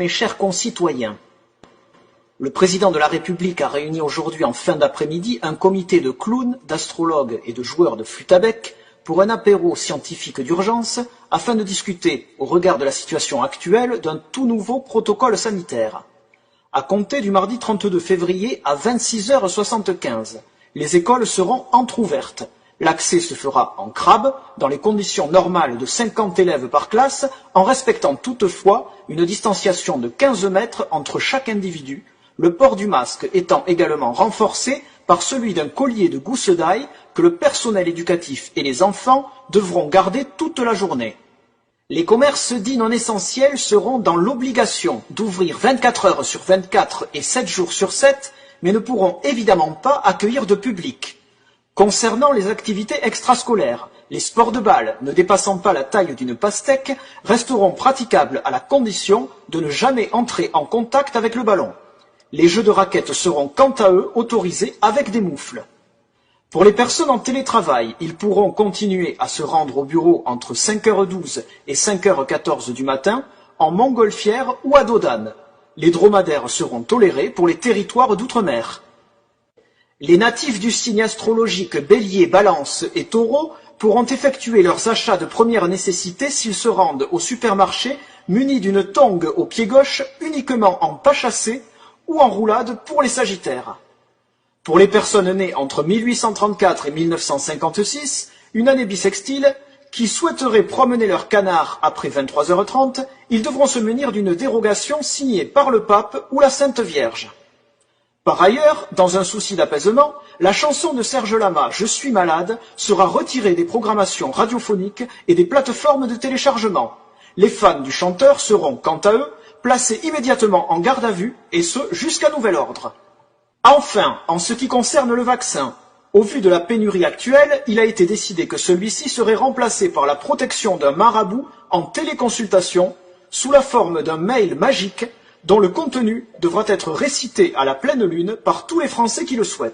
Mes chers concitoyens, le président de la République a réuni aujourd'hui en fin d'après-midi un comité de clowns, d'astrologues et de joueurs de flûte à bec pour un apéro scientifique d'urgence afin de discuter, au regard de la situation actuelle, d'un tout nouveau protocole sanitaire. À compter du mardi 32 février à 26h75, les écoles seront entr'ouvertes. L'accès se fera en crabe, dans les conditions normales de 50 élèves par classe, en respectant toutefois une distanciation de 15 mètres entre chaque individu, le port du masque étant également renforcé par celui d'un collier de gousse d'ail que le personnel éducatif et les enfants devront garder toute la journée. Les commerces dits non essentiels seront dans l'obligation d'ouvrir 24 heures sur 24 et 7 jours sur 7, mais ne pourront évidemment pas accueillir de public. Concernant les activités extrascolaires, les sports de balle ne dépassant pas la taille d'une pastèque resteront praticables à la condition de ne jamais entrer en contact avec le ballon. Les jeux de raquettes seront quant à eux autorisés avec des moufles. Pour les personnes en télétravail, ils pourront continuer à se rendre au bureau entre 5h12 et 5h14 du matin en montgolfière ou à dos d'âne. Les dromadaires seront tolérés pour les territoires d'outre-mer. Les natifs du signe astrologique Bélier, Balance et Taureau pourront effectuer leurs achats de première nécessité s'ils se rendent au supermarché munis d'une tongue au pied gauche uniquement en pas chassé ou en roulade pour les Sagittaires. Pour les personnes nées entre 1834 et 1956, une année bissextile, qui souhaiteraient promener leur canard après 23h30, ils devront se munir d'une dérogation signée par le pape ou la Sainte Vierge. Par ailleurs, dans un souci d'apaisement, la chanson de Serge Lama « Je suis malade » sera retirée des programmations radiophoniques et des plateformes de téléchargement. Les fans du chanteur seront, quant à eux, placés immédiatement en garde à vue, et ce jusqu'à nouvel ordre. Enfin, en ce qui concerne le vaccin, au vu de la pénurie actuelle, il a été décidé que celui-ci serait remplacé par la protection d'un marabout en téléconsultation sous la forme d'un mail magique dont le contenu devra être récité à la pleine lune par tous les Français qui le souhaitent.